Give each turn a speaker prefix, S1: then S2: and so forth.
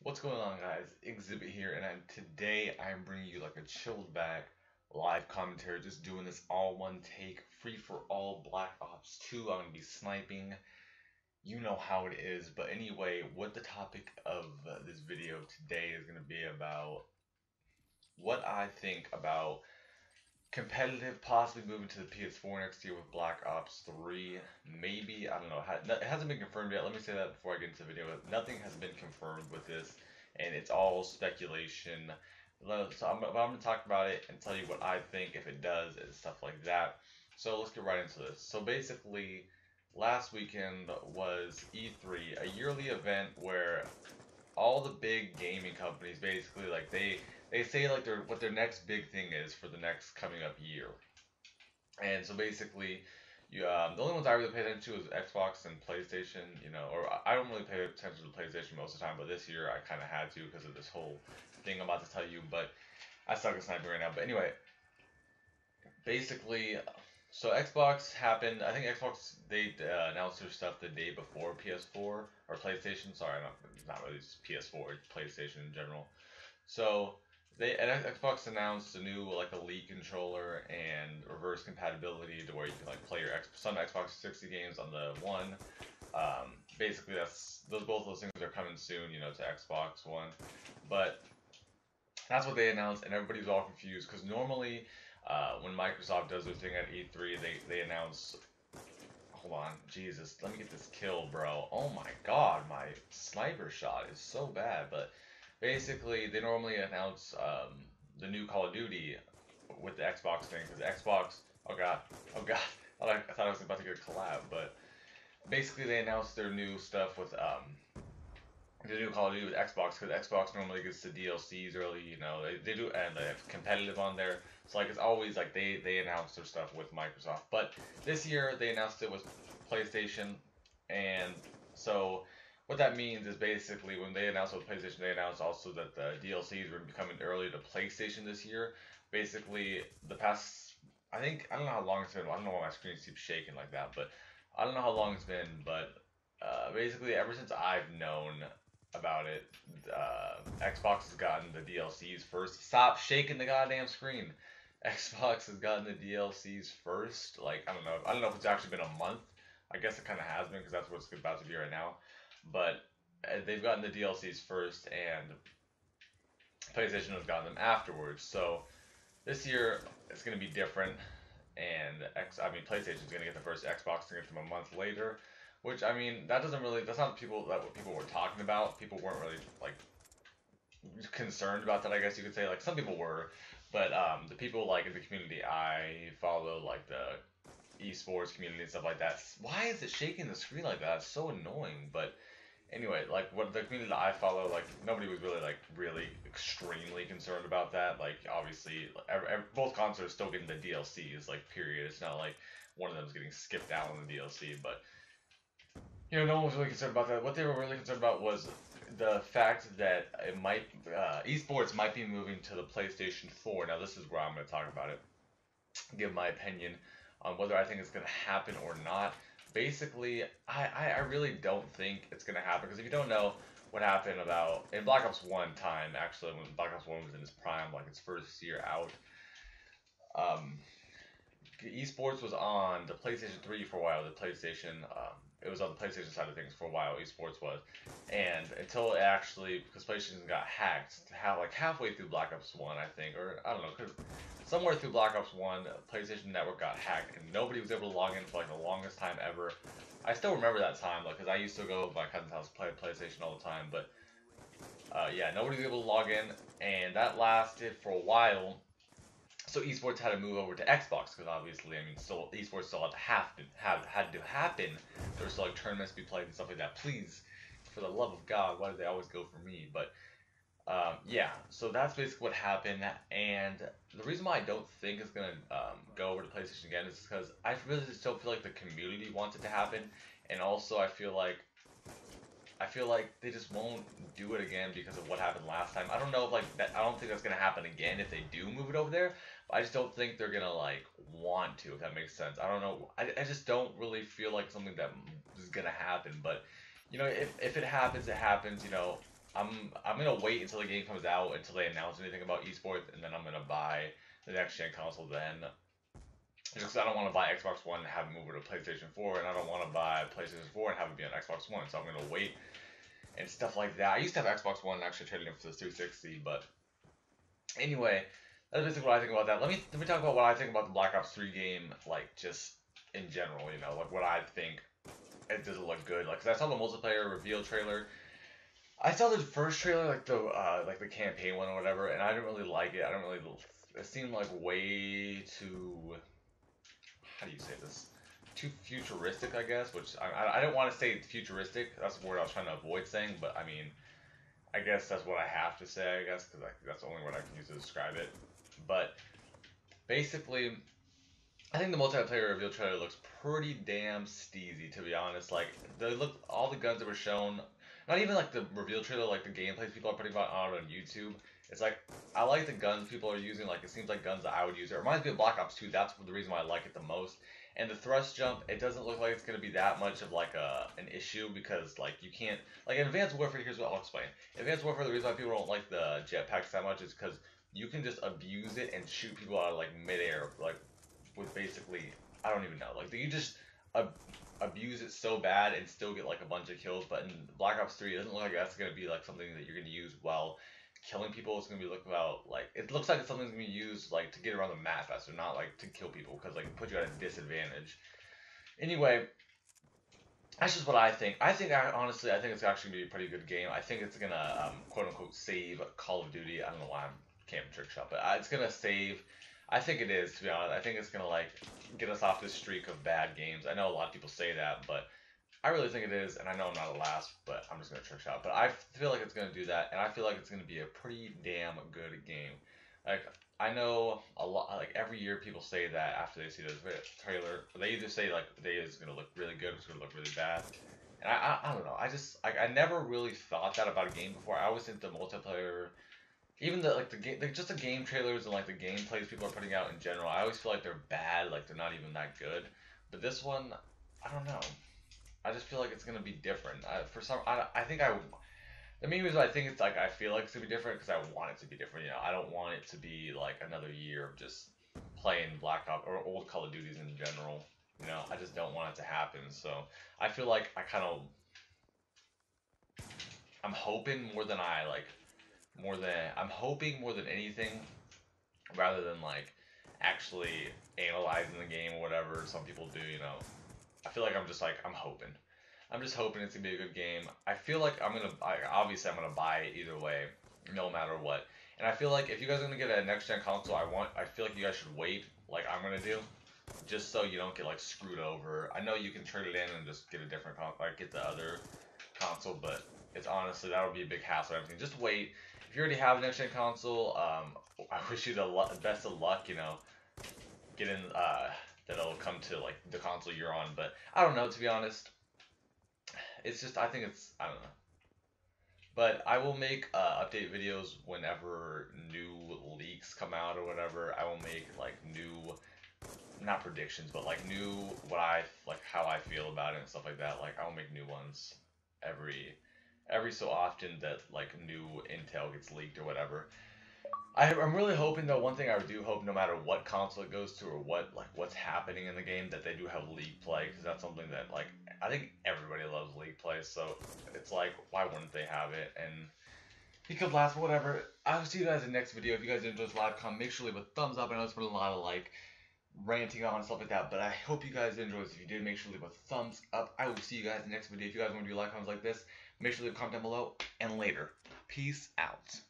S1: What's going on, guys? Exhibit here, and today I'm bringing you like a chilled back live commentary, just doing this all one take, free for all Black Ops 2. I'm gonna be sniping. You know how it is, but anyway, what the topic of this video today is gonna be about what I think about competitive possibly moving to the PS4 next year with Black Ops 3. Maybe, I don't know. It hasn't been confirmed yet. Let me say that before I get into the video. Nothing has been confirmed with this, and it's all speculation. So I'm going to talk about it and tell you what I think if it does and stuff like that. So let's get right into this. So basically, last weekend was E3, a yearly event where all the big gaming companies basically like they say like what their next big thing is for the next coming up year. And so basically, the only ones I really pay attention to is Xbox and PlayStation. Or I don't really pay attention to PlayStation most of the time, but this year I kind of had to because of this whole thing I'm about to tell you. But I suck at sniping right now. But anyway, basically, so Xbox happened. I think Xbox they announced their stuff the day before PS4 or PlayStation. Sorry, not really just PS4, it's PlayStation in general. So Xbox announced a new like Elite controller and reverse compatibility to where you can like play some Xbox 60 games on the one. Basically, that's both those things are coming soon, to Xbox One. But that's what they announced, and everybody's all confused because normally, when Microsoft does their thing at E3, they announce. Hold on, Jesus, let me get this kill, bro. Oh my God, my sniper shot is so bad, but basically, they normally announce the new Call of Duty with the Xbox thing because Xbox. Oh god, oh god, I thought I was about to get a collab, but basically they announced their new stuff with the new Call of Duty with Xbox because Xbox normally gets the DLCs early. They do, and they have competitive on there. So like it's always like they announce their stuff with Microsoft, but this year they announced it was PlayStation, and so what that means is basically when they announced with PlayStation, they announced also that the DLCs were becoming early to PlayStation this year. Basically, the past, I don't know how long it's been. I don't know why my screen keeps shaking like that, but I don't know how long it's been. But basically, ever since I've known about it, Xbox has gotten the DLCs first. Stop shaking the goddamn screen. Xbox has gotten the DLCs first. Like I don't know if it's actually been a month. I guess it kind of has been because that's what it's about to be right now. But they've gotten the DLCs first, and PlayStation has gotten them afterwards. So this year it's going to be different, and PlayStation's going to get the first, Xbox to get them a month later. Which that's not what people were talking about. People weren't really like concerned about that. I guess you could say like some people were, but the people like in the community I follow, like the esports community and stuff like that. Why is it shaking the screen like that? It's so annoying. But anyway, like what the community that I follow, like nobody was really extremely concerned about that. Like obviously, both consoles are still getting the DLCs, like period. It's not like one of them is getting skipped out on the DLC, but no one was really concerned about that. What they were really concerned about was the fact that esports might be moving to the PlayStation 4. Now this is where I'm going to talk about it, give my opinion on whether I think it's going to happen or not. Basically, I really don't think it's going to happen because if you don't know what happened about in Black Ops 1 time, actually, when Black Ops 1 was in its prime, like its first year out, esports was on the PlayStation 3 for a while. It was on the PlayStation side of things for a while. Esports was, and until it actually, because PlayStation got hacked, like halfway through Black Ops 1, I think, or I don't know, somewhere through Black Ops 1, PlayStation Network got hacked, and nobody was able to log in for like the longest time ever. I still remember that time, like, because I used to go to my cousin's house play PlayStation all the time, but yeah, nobody was able to log in, and that lasted for a while. So esports had to move over to Xbox because obviously, still esports still had to happen. There were still like tournaments to be played and stuff like that. Please, for the love of God, why do they always go for me? But yeah, so that's basically what happened. And the reason why I don't think it's gonna go over to PlayStation again is because I really still feel like the community wants it to happen, and also I feel like they just won't do it again because of what happened last time. I don't know if like that. I don't think that's gonna happen again if they do move it over there. But I just don't think they're gonna like want to. If that makes sense. I don't know. I just don't really feel like something that is gonna happen. But if it happens, it happens. I'm I'm gonna wait until the game comes out, until they announce anything about esports, and then I'm gonna buy the next gen console then. Just 'cause I don't want to buy Xbox One and have it move over to PlayStation 4, and I don't want to buy PlayStation 4 and have it be on Xbox One, so I'm gonna wait and stuff like that. I used to have Xbox One and actually traded in for the 360, but anyway, that's basically what I think about that. Let me talk about what I think about the Black Ops 3 game, like just in general, you know, like what I think. It doesn't look good. Like, 'cause I saw the multiplayer reveal trailer. I saw the first trailer, like the campaign one or whatever, and I didn't really like it. I don't really. It seemed like way too. How do you say this? Too futuristic, I guess. Which I don't want to say futuristic. That's the word I was trying to avoid saying, but I mean, I guess that's what I have to say. I guess because that's the only word I can use to describe it. But basically, I think the multiplayer reveal trailer looks pretty damn steezy, to be honest. Like, all the guns that were shown, not even like the reveal trailer, like the gameplays people are putting on YouTube. It's like, I like the guns people are using. Like, it seems like guns that I would use. It reminds me of Black Ops 2. That's the reason why I like it the most. And the thrust jump, it doesn't look like it's going to be that much of like an issue, because like you can't, like in Advanced Warfare, here's what I'll explain. In Advanced Warfare, the reason why people don't like the jetpacks that much is because you can just abuse it and shoot people out of like midair, like with basically, I don't even know, like you just abuse it so bad and still get like a bunch of kills. But in Black Ops 3, it doesn't look like that's going to be like something that you're going to use while killing people. It's going to be like it looks like it's something that's going to be used like to get around the map faster, not like to kill people, because like it puts you at a disadvantage. Anyway, that's just what I think. Honestly, I think it's actually going to be a pretty good game. I think it's going to quote unquote save Call of Duty. I don't know why I'm camping trick shot, but it's going to save. I think it is, to be honest. I think it's going to like get us off this streak of bad games. I know a lot of people say that, but I really think it is, and I know I'm not the last, but I'm just going to trick shot. But I feel like it's going to do that, and I feel like it's going to be a pretty damn good game. Like, I know a lot, like every year people say that after they see the trailer, they either say like the day is going to look really good, or it's going to look really bad. And I don't know, I never really thought that about a game before. I always think the multiplayer, even just the game trailers and like the gameplays people are putting out in general, I always feel like they're bad, like they're not even that good. But this one, I don't know. I just feel like it's gonna be different. The main reason I think it's like I feel like it's gonna be different because I want it to be different. You know, I don't want it to be like another year of just playing Black Ops or old Call of Duties in general. You know, I just don't want it to happen. So I feel like I'm hoping more than anything, rather than like actually analyzing the game or whatever some people do. You know, I feel like I'm hoping. I'm just hoping it's gonna be a good game. I feel like obviously I'm gonna buy it either way, no matter what. And I feel like if you guys are gonna get a next gen console, I feel like you guys should wait, like I'm gonna do, just so you don't get like screwed over. I know you can trade it in and just get a different like get the other console, but it's honestly, that would be a big hassle and everything. Just wait. If you already have a next gen console, I wish you the best of luck. You know, getting that'll come to like the console you're on. But I don't know, to be honest. It's just, I don't know. But I will make update videos whenever new leaks come out or whatever. I will make like new, not predictions, but like new how I feel about it and stuff like that. Like I will make new ones every so often that like new intel gets leaked or whatever. I'm really hoping though, one thing I do hope, no matter what console it goes to or what's happening in the game, that they do have league play, because that's something that like I think everybody loves league play, so it's like, why wouldn't they have it? And because last, whatever. I will see you guys in the next video. If you guys enjoyed this live comment, make sure to leave a thumbs up. I know it's been a lot of like ranting on and stuff like that, but I hope you guys enjoyed this. If you did, make sure to leave a thumbs up. I will see you guys in the next video. If you guys want to do live comments like this, make sure to leave a comment down below, and later. Peace out.